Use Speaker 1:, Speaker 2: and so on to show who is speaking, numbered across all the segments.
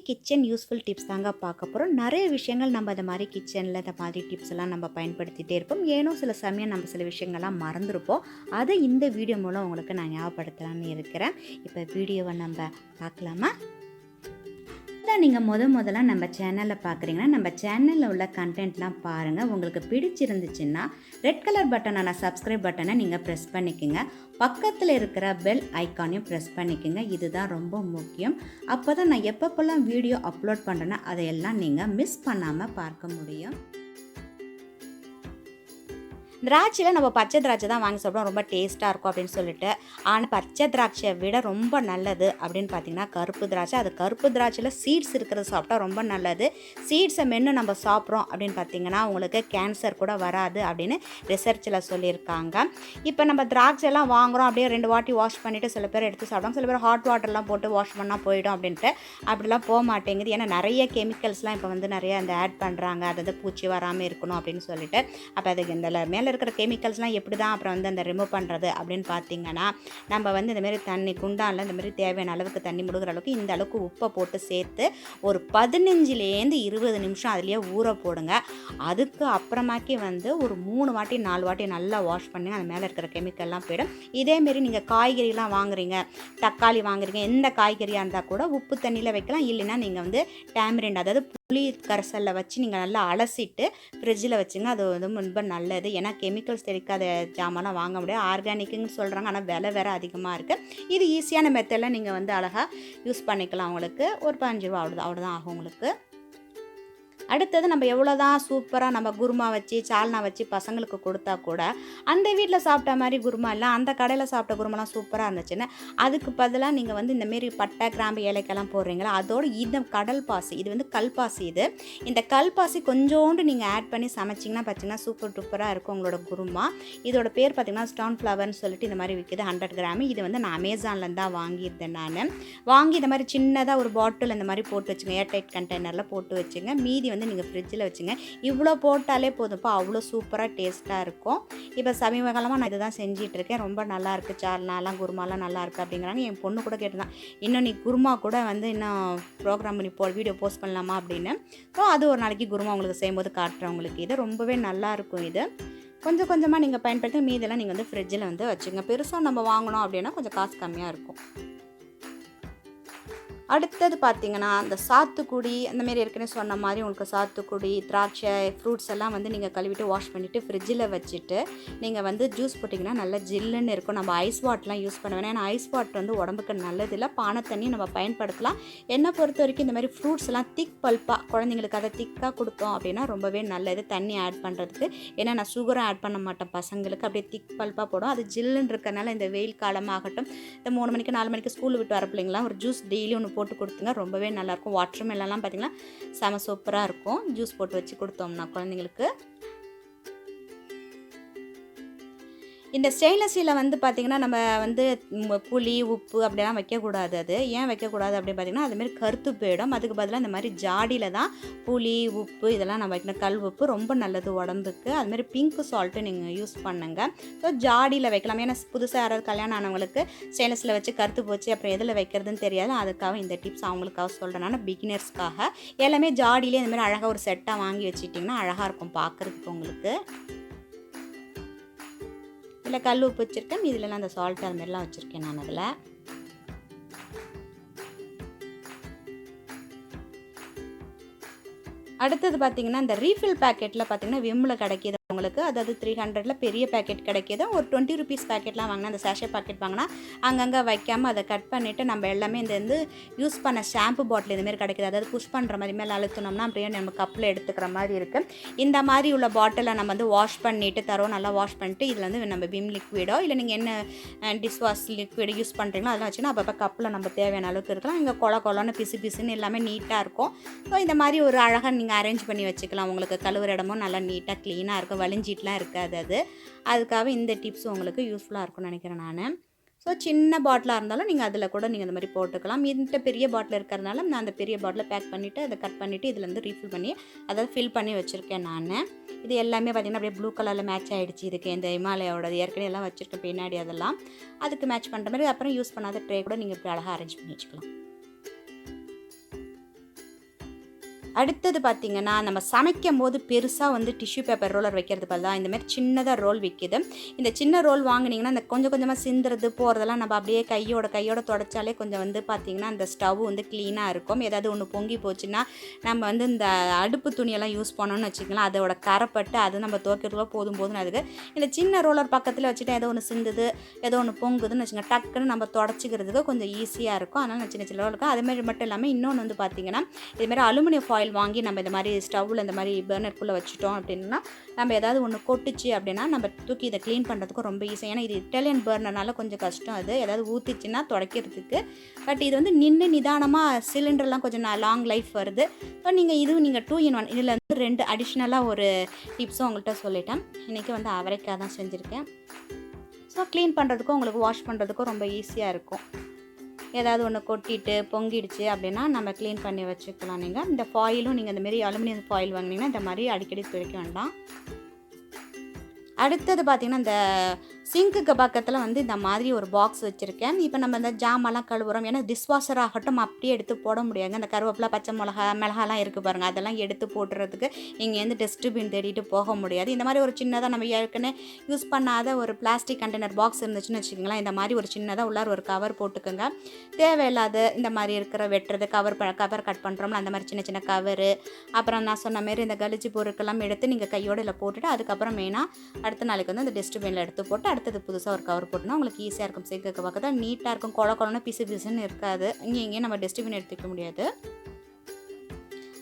Speaker 1: Kitchen useful tips தாங்க பார்க்க போகிறோம். நிறைய விஷயங்கள் நம்ம இந்த மாதிரி கிச்சனில் இந்த மாதிரி டிப்ஸ் எல்லாம் நம்ம பயன்படுத்திகிட்டே இருப்போம். ஏனோ சில சமயம் நம்ம சில விஷயங்கள்லாம் மறந்துருப்போம். அதை இந்த வீடியோ மூலம் உங்களுக்கு நான் ஞாபகப்படுத்தலான்னு இருக்கிறேன். இப்போ வீடியோவை நம்ம பார்க்கலாமா? நீங்கள் முதல்ல நம்ம சேனலில் பார்க்குறீங்கன்னா நம்ம சேனலில் உள்ள கண்டென்ட்லாம் பாருங்கள். உங்களுக்கு பிடிச்சிருந்துச்சுன்னா ரெட் கலர் பட்டனான சப்ஸ்கிரைப் பட்டனை நீங்கள் ப்ரெஸ் பண்ணிக்கோங்க. பக்கத்தில் இருக்கிற பெல் ஐக்கானையும் ப்ரெஸ் பண்ணிக்கோங்க. இதுதான் ரொம்ப முக்கியம். அப்போ தான் நான் எப்பப்போல்லாம் வீடியோ அப்லோட் பண்ணுறேன்னா அதையெல்லாம் நீங்கள் மிஸ் பண்ணாமல் பார்க்க முடியும். திராட்சையில் நம்ம பச்சை திராட்சை தான் வாங்கி சாப்பிடுவோம், ரொம்ப டேஸ்ட்டாக இருக்கும் அப்படின்னு சொல்லிட்டு. ஆனால் பச்சை திராட்சையை விட ரொம்ப நல்லது அப்படின்னு பார்த்தீங்கன்னா கருப்பு திராட்சை. அது கருப்பு திராட்சையில் சீட்ஸ் இருக்கிறது சாப்பிட்டா ரொம்ப நல்லது. சீட்ஸை மென்று நம்ம சாப்பிட்றோம் அப்படின்னு பார்த்தீங்கன்னா உங்களுக்கு கேன்சர் கூட வராது அப்படின்னு ரிசர்ச்சில் சொல்லியிருக்காங்க. இப்போ நம்ம திராட்சையெல்லாம் வாங்குகிறோம், அப்படியே 2 வாட்டி வாஷ் பண்ணிவிட்டு சில பேர் எடுத்து சாப்பிடுவாங்க. சில பேர் ஹாட் வாட்டர்லாம் போட்டு வாஷ் பண்ணால் போயிடும் அப்படின்ட்டு. அப்படிலாம் போக மாட்டேங்குது. ஏன்னா நிறைய கெமிக்கல்ஸ்லாம் இப்போ வந்து நிறைய அந்த ஆட் பண்ணுறாங்க, அதாவது பூச்சி வராமல் இருக்கணும் அப்படின்னு சொல்லிட்டு. அப்போ அதுக்கு இந்த மேலே இருக்கிற கெமிக்கல்ஸ்லாம் எப்படி தான் அப்புறம் வந்து அந்த ரிமூவ் பண்ணுறது அப்படின்னு பார்த்தீங்கன்னா, நம்ம வந்து இந்தமாரி தண்ணி குண்டானில் இந்தமாரி தேவையான அளவுக்கு தண்ணி முழுகிற அளவுக்கு இந்த அளவுக்கு உப்பை போட்டு சேர்த்து ஒரு 15லேருந்து 20 நிமிஷம் அதுலேயே ஊற போடுங்க. அதுக்கு அப்புறமாக்கி வந்து ஒரு 3 வாட்டி 4 வாட்டி நல்லா வாஷ் பண்ணி அது மேலே இருக்கிற கெமிக்கல்லாம் போயிடும். இதேமாரி நீங்கள் காய்கறிலாம் வாங்குறீங்க, தக்காளி வாங்குறீங்க, எந்த காய்கறியாக இருந்தால் கூட உப்பு தண்ணியில் வைக்கலாம். இல்லைன்னா நீங்கள் வந்து டேமரிண்ட், அதாவது புளி கரைசலில் வச்சு நீங்கள் நல்லா அலசிட்டு ஃப்ரிட்ஜில் வச்சுங்க. அது வந்து ரொம்ப நல்லது. ஏன்னா கெமிக்கல்ஸ் தெளிக்காத ஜாமான்லாம் வாங்க முடியாது. ஆர்கானிக்குன்னு சொல்கிறாங்க, ஆனால் விலை வேறு அதிகமாக இருக்குது. இது ஈஸியான மெத்தடில் நீங்கள் வந்து அழகாக யூஸ் பண்ணிக்கலாம். உங்களுக்கு ஒரு 15 ரூபா அவ்வளோதான் ஆகும் உங்களுக்கு. அடுத்தது நம்ம எவ்வளோ தான் சூப்பராக நம்ம குருமா வச்சு சால்னா வச்சு பசங்களுக்கு கொடுத்தா கூட அந்த வீட்டில் சாப்பிட்ட மாதிரி குருமா இல்லை, அந்த கடையில் சாப்பிட்ட குருமாலாம் சூப்பராக இருந்துச்சுன்னு அதுக்கு பதிலாக நீங்கள் வந்து இந்தமாரி பட்டை கிராம்பு ஏலக்காய்லாம் போடுறீங்களா, அதோடு இந்த கடல் பாசி, இது வந்து கல்பாசி. இந்த கல்பாசி கொஞ்சோண்டு நீங்கள் ஆட் பண்ணி சமைச்சிங்கன்னா பார்த்தீங்கன்னா சூப்பர் டூப்பராக இருக்கும் உங்களோட குருமா. இதோட பேர் பார்த்திங்கன்னா ஸ்டோன் ஃப்ளவர்னு சொல்லிட்டு இந்த மாதிரி விற்கிது 100 கிராம். இது வந்து நான் அமேசான்லேருந்து தான் வாங்கியிருந்தேன். நான் வாங்கி இந்த மாதிரி சின்னதாக ஒரு பாட்டில் இந்த மாதிரி போட்டு வச்சுங்க, ஏர்டைட் கண்டெய்னரில் போட்டு வச்சுங்க. மீதி வந்து நீங்கள் ஃப்ரிட்ஜில் வச்சுங்க. இவ்வளோ போட்டாலே போதும்ப்பா, அவ்வளோ சூப்பராக டேஸ்ட்டாக இருக்கும். இப்போ சமீப காலமாக நான் இதுதான் செஞ்சிட்ருக்கேன். ரொம்ப நல்லாயிருக்கு, சால்னாலாம் குருமாலாம் நல்லாயிருக்கு அப்படிங்கிறாங்க. என் பொண்ணு கூட கேட்டுதான், இன்னும் நீ குருமா கூட வந்து இன்னும் ப்ரோக்ராம் பண்ணி வீடியோ போஸ்ட் பண்ணலாமா அப்படின்னு. ஸோ அது ஒரு நாளைக்கு குருமா உங்களுக்கு செய்யும்போது காட்டுறேன் உங்களுக்கு. இது ரொம்பவே நல்லாயிருக்கும். இது கொஞ்சம் கொஞ்சமாக நீங்கள் பயன்படுத்தி மீதெல்லாம் நீங்கள் வந்து ஃப்ரிட்ஜில் வந்து வச்சுங்க. பெருசாக நம்ம வாங்கினோம் அப்படின்னா கொஞ்சம் காசு கம்மியாக இருக்கும். அடுத்தது பார்த்திங்கன்னா அந்த சாத்துக்குடி அந்தமாரி ஏற்கனவே சொன்ன மாதிரி உங்களுக்கு சாத்துக்குடி, திராட்சை, ஃப்ரூட்ஸ் எல்லாம் வந்து நீங்கள் கழுவிட்டு வாஷ் பண்ணிவிட்டு ஃப்ரிட்ஜில் வச்சுட்டு நீங்கள் வந்து ஜூஸ் போட்டிங்கன்னா நல்லா ஜில்லுன்னு இருக்கும். நம்ம ஐஸ் வாட்டர்லாம் யூஸ் பண்ண வேணாம். ஏன்னா ஐஸ் வாட்டர் வந்து உடம்புக்கு நல்லதில்லை. பானை தண்ணி நம்ம பயன்படுத்தலாம். என்னை பொறுத்த வரைக்கும் இந்த மாதிரி ஃப்ரூட்ஸ் எல்லாம் திக் பல்ப்பாக குழந்தைங்களுக்கு அதை திக்காக கொடுத்தோம் அப்படின்னா ரொம்பவே நல்லது தண்ணி ஆட் பண்ணுறதுக்கு. ஏன்னா நான் சுகரும் ஆட் பண்ண மாட்டேன் பசங்களுக்கு, அப்படியே திக் பல்ப்பாக போடும். அது ஜில்லுன்னு இருக்கிறனால இந்த வெயில் காலமாகட்டும், இந்த 3 மணிக்கு 4 மணிக்கு ஸ்கூல் விட்டு வர பிள்ளைங்களாம் ஒரு ஜூஸ் டெய்லி ஒன்று போட்டு கொடுத்துங்க. ரொம்பவே நல்லாயிருக்கும். வாட்டர் மெலன்லாம் பார்த்திங்கன்னா செம சூப்பராக இருக்கும். ஜூஸ் போட்டு வச்சு கொடுத்தோம்னா குழந்தைங்களுக்கு. இந்த ஸ்டெயின்லெஸ் ஸ்டீலில் வந்து பார்த்திங்கன்னா நம்ம வந்து புளி உப்பு அப்படிலாம் வைக்கக்கூடாது. அது ஏன் வைக்கக்கூடாது அப்படின்னு பார்த்திங்கன்னா அதுமாரி கருத்து போயிடும். அதுக்கு பதிலாக இந்த மாதிரி ஜாடியில் தான் புளி உப்பு இதெல்லாம் நம்ம வைக்கணும். கல் உப்பு ரொம்ப நல்லது உடம்புக்கு. அதுமாரி பிங்க் சால்ட்டு நீங்கள் யூஸ் பண்ணுங்கள். ஸோ ஜாடியில் வைக்கலாம். ஏன்னா புதுசாக யாராவது கல்யாணம் ஆனவங்களுக்கு ஸ்டெயின்லெஸ்ல வச்சு கருத்து போச்சு அப்புறம் எதில் வைக்கிறதுன்னு தெரியாது. அதுக்காக இந்த டிப்ஸ் அவங்களுக்காக சொல்கிறேன் நான், பிகினர்ஸ்க்காக. எல்லாமே ஜாடியிலே இந்தமாதிரி அழகாக ஒரு செட்டாக வாங்கி வச்சுட்டிங்கன்னா அழகாக இருக்கும் பார்க்குறதுக்கு உங்களுக்கு. இதில் கல் உப்பு வச்சுருக்கேன், இதிலலாம் அந்த சால்ட் அது மாதிரிலாம் வச்சுருக்கேன் நான். அதில் அடுத்தது பார்த்திங்கன்னா இந்த ரீஃபில் பேக்கெட்டில் பார்த்திங்கன்னா விம்மில் கிடைக்கிது உங்களுக்கு. அதாவது 300ல் பெரிய பேக்கெட் கிடைக்கிது. ஒரு 20 ருபீஸ் பேக்கெட்லாம் வாங்கினா அந்த சேஷே பேக்கெட் வாங்கினா அங்கங்கே வைக்காமல் அதை கட் பண்ணிவிட்டு நம்ம எல்லாமே இந்த வந்து யூஸ் பண்ண ஷாம்பு பாட்டில் இதுமாரி கிடைக்கிது. அதாவது புஷ் பண்ணுற மாதிரி மேலே அழுத்தினோம்னா அப்படியே நம்ம கப்பில் எடுத்துக்கிற மாதிரி இருக்குது. இந்த மாதிரி உள்ள பாட்டிலை நம்ம வந்து வாஷ் பண்ணிவிட்டு தரோம், நல்லா வாஷ் பண்ணிவிட்டு இதில் வந்து நம்ம விம் லிக்விடோ இல்லை நீங்கள் என்ன டிஷ் வாஷ் லிக்விடு யூஸ் பண்ணுறீங்களோ அதெல்லாம் வச்சுன்னா அப்பப்போ கப்பில் நம்ம தேவையான அளவுக்கு இருக்கலாம். இங்கே கொலன்னு பிசுன்னு எல்லாமே நீட்டாக இருக்கும். ஸோ இந்த மாதிரி ஒரு அழகாக நீங்கள் அரேஞ்ச் பண்ணி வச்சுக்கலாம். உங்களுக்கு கழுவுற இடமும் நல்லா நீட்டாக க்ளீனாக இருக்கும், வலிஞ்சிட்டுலாம் இருக்காது. அதுக்காக இந்த டிப்ஸ் உங்களுக்கு யூஸ்ஃபுல்லாக இருக்கும்னு நினைக்கிறேன் நான். ஸோ சின்ன பாட்டிலாக இருந்தாலும் நீங்கள் அதில் கூட நீங்கள் இந்த மாதிரி போட்டுக்கலாம். இந்த பெரிய பாட்டில் இருக்கிறதுனால நான் அந்த பெரிய பாட்டிலை பேக் பண்ணிவிட்டு அதை கட் பண்ணிவிட்டு இதில் வந்து ரீஃபில் பண்ணி அதாவது ஃபில் பண்ணி வச்சுருக்கேன் நான். இது எல்லாமே பார்த்திங்கன்னா அப்படியே ப்ளூ கலரில் மேட்ச் ஆகிடுச்சு. இதுக்கு இந்த ஹிமாலயோட ஏற்கனவே எல்லாம் வச்சுருக்கேன் பின்னாடி, அதெல்லாம் அதுக்கு மேட்ச் பண்ணுற மாதிரி. அப்புறம் யூஸ் பண்ணாத ட்ரே கூட நீங்கள் இப்படி அழகாக அரேஞ்ச் பண்ணி வச்சுக்கலாம். அடுத்தது பார்த்திங்கன்னா, நம்ம சமைக்கும்போது பெருசா வந்து டிஷ்யூ பேப்பர் ரோலர் வைக்கிறது பதிலா இந்த மாரி சின்னதா ரோல் விக்குது. இந்த சின்ன ரோல் வாங்குனீங்கன்னா, இந்த கொஞ்சம் கொஞ்சமா சிந்துறது, போறதெல்லாம் நம்ம அப்படியே கையோட தொடச்சாலே கொஞ்சம் வந்து பார்த்திங்கன்னா, அந்த ஸ்டவ் வந்து க்ளீனா இருக்கும். ஏதாவது ஒண்ணு பொங்கி போச்சுன்னா, நம்ம வந்து இந்த அடுப்பு துணியெல்லாம் யூஸ் பண்ணோம்னு வச்சுக்கங்களேன், அதோட கரைப்பட்டு அது நம்ம துவைக்கிறதுக்குள்ள போதும்னு அதுக்கு. இந்த சின்ன ரோலர் பக்கத்துல வச்சுட்டா ஏதோ ஒண்ணு சிந்துது, ஏதோ ஒண்ணு பொங்குதுன்னு வச்சுக்கோங்க, டக்குன்னு நம்ம தொடச்சிக்கிறதுக்கு கொஞ்சம் ஈஸியா இருக்கும். அதனால நான் சின்ன சின்ன ரோல் இருக்கும். அதேமாரி மட்டும் இல்லாம இன்னொன்னு வந்து பார்த்திங்கன்னா, இதுமாரி அலுமினியம் ஃபாயில் வாங்கி நம்ம இந்த மாதிரி ஸ்டவ்வில் இந்த மாதிரி பர்னருக்குள்ளே வச்சுட்டோம் அப்படின்னா, நம்ம ஏதாவது ஒன்று கொட்டுச்சு அப்படின்னா நம்ம தூக்கி இதை க்ளீன் பண்ணுறதுக்கும் ரொம்ப ஈஸி. ஏன்னா இது இட்டாலியன் பர்னர்னால கொஞ்சம் கஷ்டம், அது ஏதாவது ஊற்றிச்சுன்னா துடைக்கிறதுக்கு. பட் இது வந்து நின்று நிதானமாக சிலிண்டர்லாம் கொஞ்சம் லாங் லைஃப் வருது. ஸோ நீங்கள் 2 in 1 இதில் வந்து 2 அடிஷ்னலாக ஒரு டிப்ஸும் உங்கள்கிட்ட சொல்லிட்டேன். இன்றைக்கி வந்து அவரைக்காய் தான் செஞ்சுருக்கேன். ஸோ க்ளீன் பண்ணுறதுக்கும் உங்களுக்கு வாஷ் பண்ணுறதுக்கும் ரொம்ப ஈஸியாக இருக்கும். ஏதாவது ஒன்று கொட்டிட்டு பொங்கிடுச்சு அப்படின்னா நம்ம க்ளீன் பண்ணி வச்சுக்கலாம். இந்த ஃபாயிலும் நீங்கள் இந்தமாரி அலுமினியம் ஃபாயில் வாங்கினீங்கன்னா இந்த மாதிரி அடிக்கடி துவைக்க வேண்டாம். அடுத்தது பார்த்திங்கன்னா, இந்த சிங்க்குக்கு பக்கத்தில் வந்து இந்த மாதிரி ஒரு பாக்ஸ் வச்சுருக்கேன். இப்போ நம்ம இந்த ஜாமெல்லாம் கழுவுறோம், ஏன்னா டிஷ்வாஷர் ஆகட்டும் அப்படியே எடுத்து போட முடியாதுங்க. அந்த கருவேப்பிலை, பச்சை மிளகாலாம் இருக்குது பாருங்கள், அதெல்லாம் எடுத்து போட்டுறதுக்கு இங்கேருந்து டஸ்ட்பின் தேடிட்டு போக முடியாது. இந்த மாதிரி ஒரு சின்னதாக நம்ம ஏற்கனவே யூஸ் பண்ணாத ஒரு பிளாஸ்டிக் கண்டெய்னர் பாக்ஸ் இருந்துச்சுன்னு வச்சுக்கோங்களேன், இந்த மாதிரி ஒரு சின்னதாக உள்ளார ஒரு கவர் போட்டுக்கோங்க. தேவையில்லாத இந்த மாதிரி இருக்கிற வெட்டுறது, கவர் கட் பண்ணுறோம்ல அந்த மாதிரி சின்ன சின்ன கவரு, அப்புறம் நான் சொன்ன மாரி இந்த கழிச்சு பொருட்கள்லாம் எடுத்து நீங்கள் கையோடு இல்லை போட்டுட்டு அதுக்கப்புறம் மெயினாக அடுத்த நாளைக்கு வந்து அந்த டஸ்ட்பினில் எடுத்து போட்டு அடுத்தது புதுசாக ஒரு கவர் போட்டுனா உங்களுக்கு ஈஸியாக இருக்கும். சிங்க்குக்கு பக்கத்தில் நீட்டாக இருக்கும், கொழன்னு பிசுன்னு இருக்காது. இங்கேயும் நம்ம டஸ்ட்பின் எடுத்து வைக்க முடியாது.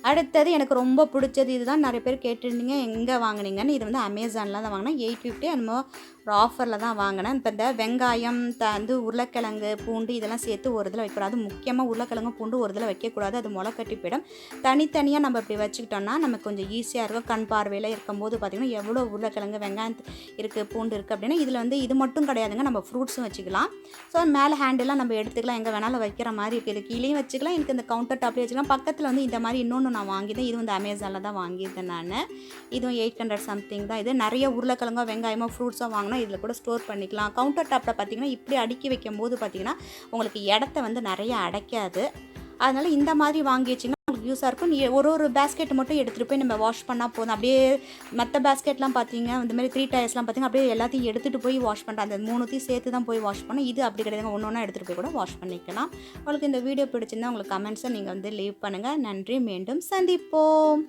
Speaker 1: அடுத்தது எனக்கு ரொம்ப பிடிச்சது இதுதான், நிறைய பேர் கேட்டிருந்தீங்க எங்கே வாங்கினீங்கன்னு. இது வந்து அமேசானில் தான் வாங்கினேன். 850 என்னமோ ஒரு ஆஃபரில் தான் வாங்கினேன். இப்போ இந்த வெங்காயம் வந்து உருளைக்கிழங்கு, பூண்டு இதெல்லாம் சேர்த்து ஒரு இதில் வைக்கக்கூடாது. முக்கியமாக உருளைக்கிழங்கு, பூண்டு ஒரு இதில் வைக்கக்கூடாது, அது முளை கட்டி போயிடும். தனித்தனியாக நம்ம இப்படி வச்சுக்கிட்டோம்னா நமக்கு கொஞ்சம் ஈஸியாக இருக்கும். கண் பார்வையில் இருக்கும்போது பார்த்திங்கன்னா எவ்வளோ உருளைக்கிழங்கு, வெங்காயம் இருக்குது, பூண்டு இருக்குது அப்படின்னா இதில் வந்து இது மட்டும் கிடையாதுங்க, நம்ம ஃப்ரூட்ஸும் வச்சுக்கலாம். ஸோ மேலே ஹேண்டெல்லாம் நம்ம எடுத்துக்கலாம், எங்கே வேணாலும் வைக்கிற மாதிரி இருக்குது. இது கீழேயும் வச்சுக்கலாம், எனக்கு இந்த கவுண்டர் டாப்லேயே வச்சுக்கலாம். பக்கத்தில் வந்து இந்த மாதிரி இன்னொன்று நான் வாங்கியிருந்தேன். இது வந்து அமேசானில் தான் வாங்கியிருந்தேன் நான். இதுவும் 800 சம்திங் தான். இது நிறைய உருளைக்கிழங்கோ, வெங்காயமோ, ஃப்ரூட்ஸோ வாங்கினா இதில் கூட ஸ்டோர் பண்ணிக்கலாம். கவுண்டர் டாப்பில் பார்த்திங்கன்னா இப்படி அடுக்கி வைக்கும் போது பார்த்திங்கன்னா உங்களுக்கு இடத்த வந்து நிறைய அடைக்காது. அதனால் இந்த மாதிரி வாங்கி வச்சிங்கன்னா உங்களுக்கு யூஸாக இருக்கும். ஒரு பேஸ்கெட் மட்டும் எடுத்துகிட்டு போய் நம்ம வாஷ் பண்ணால் போதும். அப்படியே மற்ற பேஸ்கெட்லாம் பார்த்திங்க இந்த மாதிரி 3 டயர்ஸ்லாம் பார்த்திங்கன்னா அப்படியே எல்லாத்தையும் எடுத்துகிட்டு போய் வாஷ் பண்ணுறேன். அந்த 3த்தையும் சேர்த்து தான் போய் வாஷ் பண்ணோம். இது அப்படி கிடையாதுங்க, ஒன்று எடுத்துகிட்டு போய் கூட வாஷ் பண்ணிக்கலாம். உங்களுக்கு இந்த வீடியோ பிடிச்சிருந்தா உங்களுக்கு கமெண்ட்ஸை நீங்கள் வந்து லீவ் பண்ணுங்கள். நன்றி, மீண்டும் சந்திப்போம்.